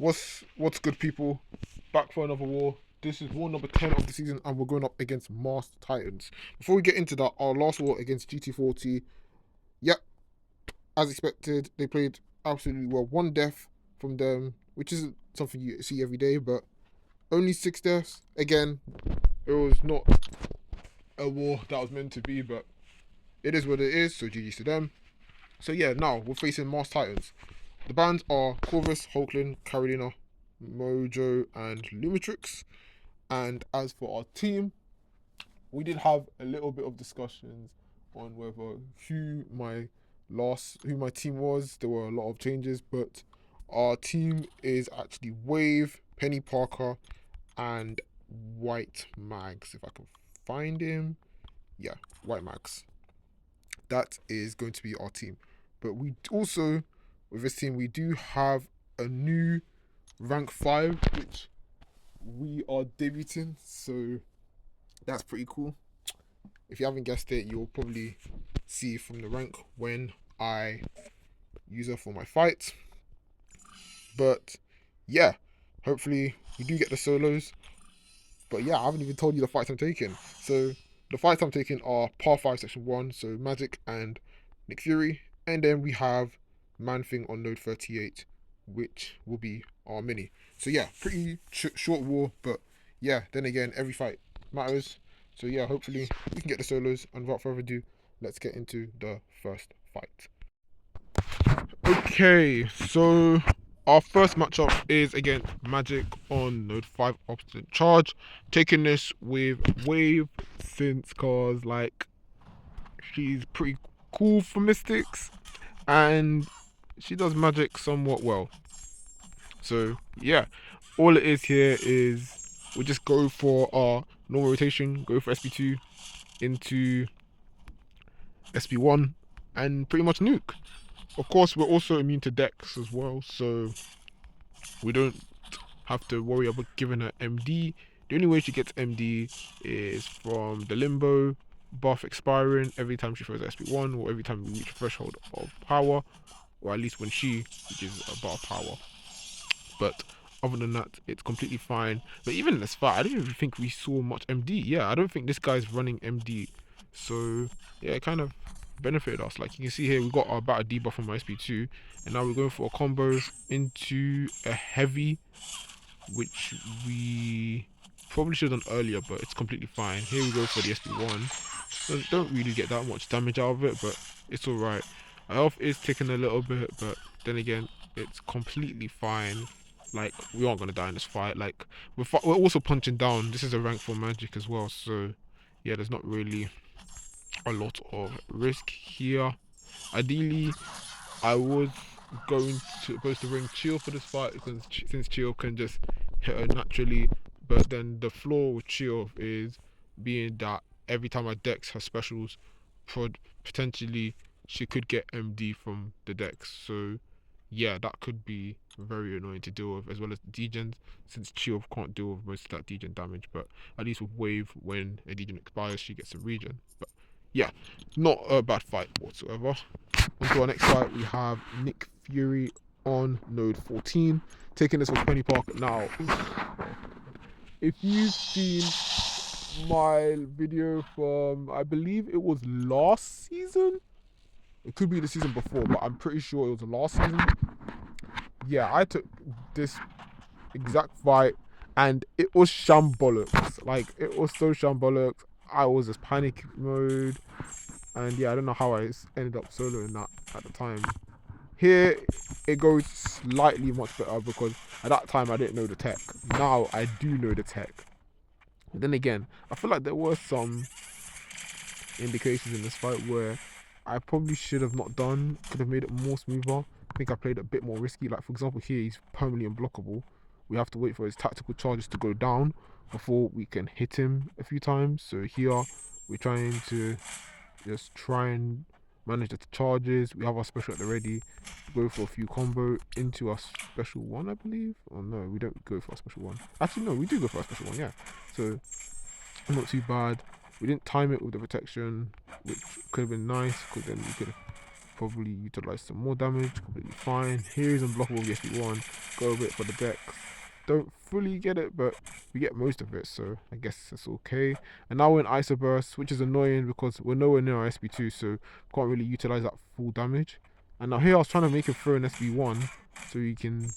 What's good, people? Back for another war. This is war number 10 of the season, and we're going up against Masked Titans. Before we get into that, our last war against GT40, yep, as expected, they played absolutely well. One death from them, which isn't something you see every day, but only 6 deaths. Again, it was not a war that was meant to be, but it is what it is, so GG's to them. So yeah, now we're facing Masked Titans. The bands are Corvus, Hulkling, Carolina, Mojo, and Lumitrix. And as for our team, we did have a little bit of discussions on whether who my team was. There were a lot of changes, but our team is actually Wave, Penny Parker, and White Mags. If I can find him, yeah, White Mags. That is going to be our team. But we also, with this team, we do have a new rank 5, which we are debuting, so that's pretty cool. If you haven't guessed it, you'll probably see from the rank when I use her for my fight. But yeah, hopefully we do get the solos. But yeah, I haven't even told you the fights I'm taking. So the fights I'm taking are Par 5 Section 1, so Magic and Nick Fury. And then we have Man Thing on Node 38, which will be our mini. So yeah, pretty short war, but yeah, then again, every fight matters. So yeah, hopefully we can get the solos. And without further ado, let's get into the first fight. Okay, so our first matchup is against Magic on Node 5 Obstinate Charge. Taking this with Wave since cause like she's pretty cool for Mystics and she does magic somewhat well. So yeah, all it is here is we just go for our normal rotation, go for SP2 into SP1 and pretty much nuke. Of course, we're also immune to decks as well, so we don't have to worry about giving her MD. The only way she gets MD is from the limbo buff expiring every time she throws SP1 or every time we reach a threshold of power, or at least when she reaches a bar of power. But other than that, it's completely fine. But even in this fight, I don't even think we saw much MD. Yeah, I don't think this guy's running MD. So yeah, it kind of benefited us. Like you can see here, we got our battle debuff from my SP2, and now we're going for a combo into a heavy, which we probably should have done earlier, but it's completely fine. Here we go for the SP1. Don't really get that much damage out of it, but it's alright. Our health is ticking a little bit, but then again, it's completely fine. Like, we aren't going to die in this fight. Like, we're also punching down. This is a rank 4 magic as well, so yeah, there's not really a lot of risk here. Ideally, I was supposed to bring Chill for this fight because since Chill can just hit her naturally, but then the flaw with Chill is being that every time I dex her specials, potentially she could get MD from the dex. So yeah, that could be very annoying to deal with, as well as degens, since Chill can't deal with most of that degen damage. But at least with Wave, when a degen expires, she gets a regen. But yeah, not a bad fight whatsoever. On to our next fight, we have Nick Fury on Node 14, taking this with Penny Parker. Now, if you've seen my video from, I believe it was last season, it could be the season before, but I'm pretty sure it was last season. Yeah, I took this exact fight and it was shambolics. Like, it was so shambolics. I was just panic mode. And yeah, I don't know how I ended up soloing that at the time. Here, it goes slightly much better because at that time I didn't know the tech. Now I do know the tech. But then again, I feel like there were some indications in this fight where I probably should have not done, could have made it more smoother. I think I played a bit more risky. Like, for example, here he's permanently unblockable. We have to wait for his tactical charges to go down before we can hit him a few times. So here, we're trying to just try and manage the charges. We have our special at the ready. Go for a few combo into our special one, I believe. Oh no, we don't go for our special one. Actually, no, we do go for our special one, yeah. So not too bad. We didn't time it with the protection, which could have been nice because then we could have probably utilize some more damage. Completely fine. Here's unblockable with the SB1. Go over it for the deck. Don't fully get it, but we get most of it, so I guess it's okay. And now we're in Iso Burst, which is annoying because we're nowhere near our SB2, so can't really utilize that full damage. And now here I was trying to make him throw an SB1 so he can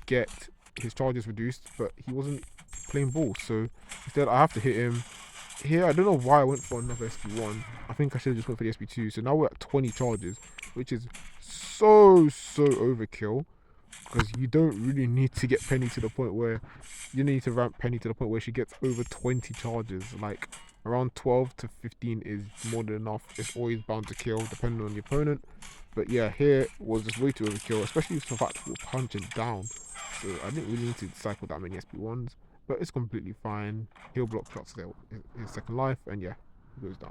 get his charges reduced, but he wasn't playing ball, so instead I have to hit him. Here, I don't know why I went for another SB1. I think I should have just went for the SB2. So now we're at 20 charges, which is so overkill. Because you don't really need to get Penny to the point where you need to ramp Penny to the point where she gets over 20 charges. Like around 12 to 15 is more than enough. It's always bound to kill depending on the opponent. But yeah, here was just way too overkill, especially with the fact that we're punching down. So I didn't really need to cycle that many SB1s. But it's completely fine. He'll block shots there his second life, and yeah, he goes down.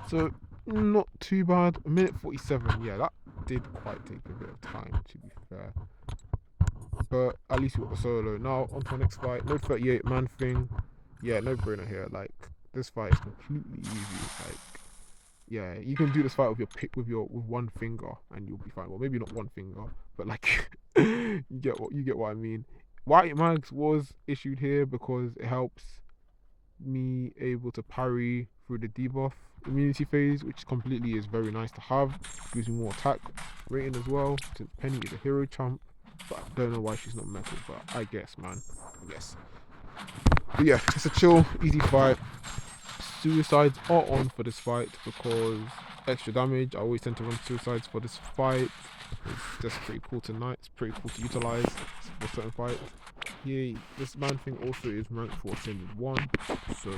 So not too bad. A minute 47. Yeah, that did quite take a bit of time, to be fair. But at least we got the solo. Now on to the next fight. Mode 38 man thing. Yeah, no brainer here. Like this fight is completely easy. Like yeah, you can do this fight with one finger, and you'll be fine. Well, maybe not one finger, but like you get what I mean. White Mags was issued here because it helps me able to parry through the debuff immunity phase, which completely is very nice to have. Gives me more attack rating as well, since Penny is a hero champ. But I don't know why she's not metal, but I guess, man. I guess. But yeah, it's a chill, easy fight. Suicides are on for this fight because extra damage. I always tend to run suicides for this fight. It's just pretty cool tonight. It's pretty cool to utilize for certain fights. Yeah, this man thing also is ranked for Ascended 1. So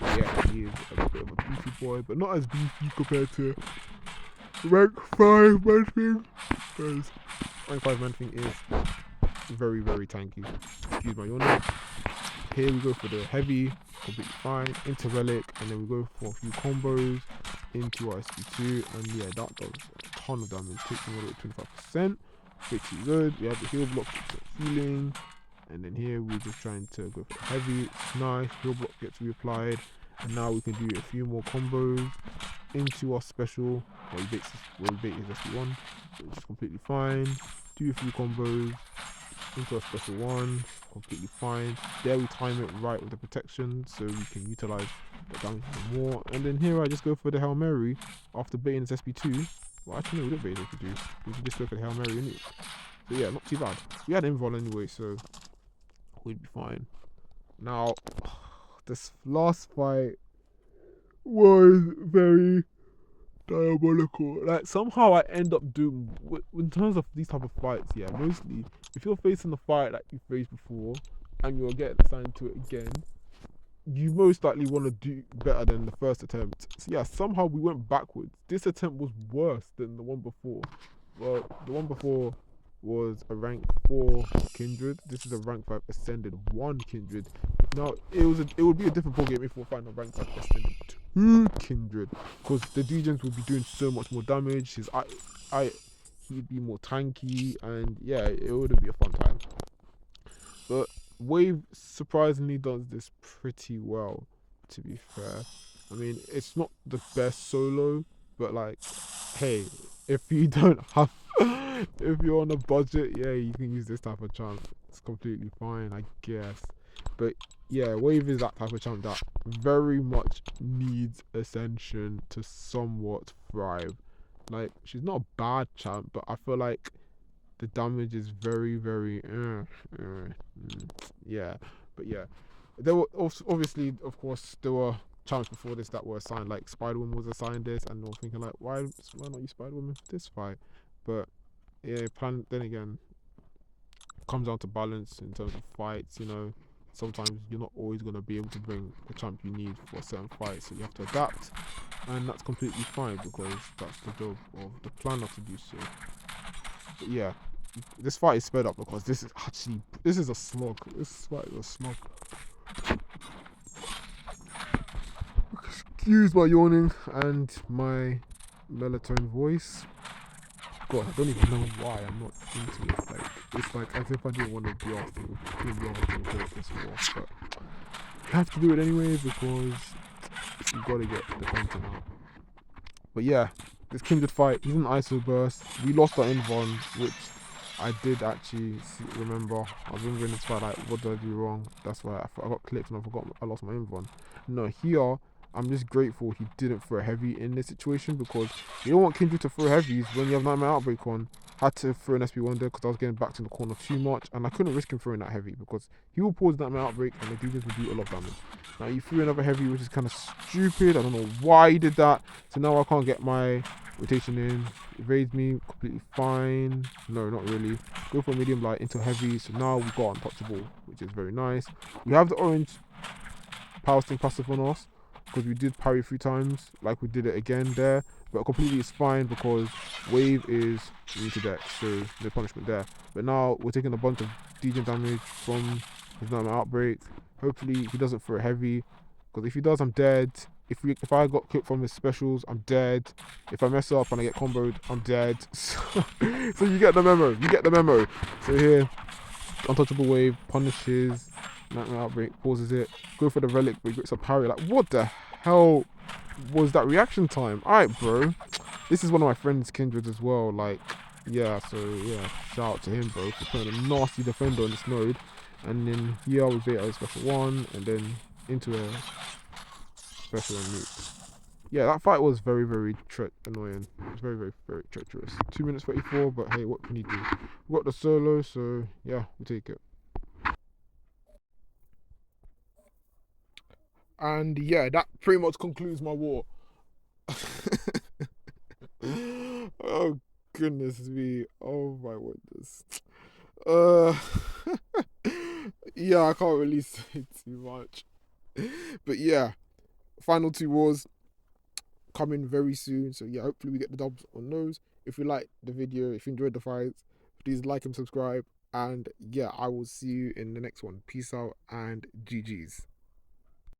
yeah, he is a bit of a beefy boy, but not as beefy compared to rank 5 man thing. Because rank 5 man thing is very tanky. Excuse my yawning. Here we go for the heavy, completely fine, into relic, and then we go for a few combos into our SB2, and yeah, that does a ton of damage, takes him all the way to 25%, pretty good. We have the heal block, healing, and then here we're just trying to go for the heavy, it's nice, heal block gets reapplied, and now we can do a few more combos into our special, where we bait his SB1, which is completely fine, do a few combos, into a special one, completely fine. There we time it right with the protection so we can utilize the damage even more. And then here I just go for the Hail Mary after baiting his SB2. Well, actually no, we didn't bait his SB2. We can just go for the Hail Mary anyway. So yeah, not too bad. We had invul anyway, so we'd be fine. Now, this last fight was very diabolical. Like somehow I end up doing, in terms of these type of fights, yeah, mostly if you're facing the fight that you faced before and you're getting assigned to it again, you most likely want to do better than the first attempt. So yeah, somehow we went backwards. This attempt was worse than the one before. Well, the one before was a rank 4 Kindred. This is a rank 5 Ascended 1 Kindred. Now, it would be a different ball game if we find a rank 5 Ascended 2 Kindred, because the Degens would be doing so much more damage. He'd be more tanky, and yeah, it would be a fun time. But Wave surprisingly does this pretty well, to be fair. I mean, it's not the best solo, but like, hey, if you don't have, if you're on a budget, yeah, you can use this type of champ. It's completely fine, I guess. But yeah, Wave is that type of champ that very much needs Ascension to somewhat thrive. Like, she's not a bad champ, but I feel like the damage is very yeah. But yeah, there were also, obviously, of course, there were champs before this that were assigned, like Spider-Woman was assigned this, and we're thinking like, why not you Spider-Woman for this fight? But yeah, then again, it comes down to balance in terms of fights, you know. Sometimes you're not always going to be able to bring the champ you need for a certain fight, so you have to adapt, and that's completely fine because that's the job of the planner to do so. But yeah, this fight is sped up because this is a slog. This fight is a slog. Excuse my yawning and my melatonin voice. God, I don't even know why I'm not into it. Like, it's like as if I didn't want to be asking this war, but you have to do it anyway because you gotta get the content out. But yeah, this Kindred fight, he's an ISO burst. We lost our Invon, which I did actually remember. I was remembering this fight, like, what did I do wrong? That's why I got clipped and I forgot I lost my Invon. No, here, I'm just grateful he didn't throw a heavy in this situation, because you don't want Kindred to throw heavies when you have Nightmare Outbreak on. Had to throw an SP1 there because I was getting backed in the corner too much, and I couldn't risk him throwing that heavy because he will pause Nightmare Outbreak and the Deviants will do a lot of damage. Now he threw another heavy, which is kind of stupid. I don't know why he did that. So now I can't get my rotation in. Evades me completely fine. No, not really. Go for medium light into heavy. So now we've got untouchable, which is very nice. We have the orange power sting passive on us because we did parry 3 times, like we did it again there. But completely is fine because wave is immune to deck, so no punishment there. But now we're taking a bunch of degen damage from his Nightmare Outbreak. Hopefully he doesn't throw heavy, because if he does, I'm dead. If I got clipped from his specials, I'm dead. If I mess up and I get comboed, I'm dead. So you get the memo. You get the memo. So here, untouchable wave punishes Nightmare Outbreak, pauses it, go for the relic, but he gets a parry. Like, what the hell was that reaction time? Alright, bro. This is one of my friends' kindreds as well. Like, yeah, so yeah, shout out to him, bro, for putting a nasty defender on this node. And then here we bait out a special one, and then into a special one nuke. Yeah, that fight was very, very annoying. It was very, very, very treacherous. 2 minutes 34, but hey, what can you do? We got the solo, so yeah, we'll take it. And yeah, that pretty much concludes my war. Oh goodness me! Oh my goodness. Uh, yeah, I can't really say too much. But yeah, final 2 wars coming very soon. So yeah, hopefully we get the dubs on those. If you liked the video, if you enjoyed the fights, please like and subscribe. And yeah, I will see you in the next one. Peace out and GG's.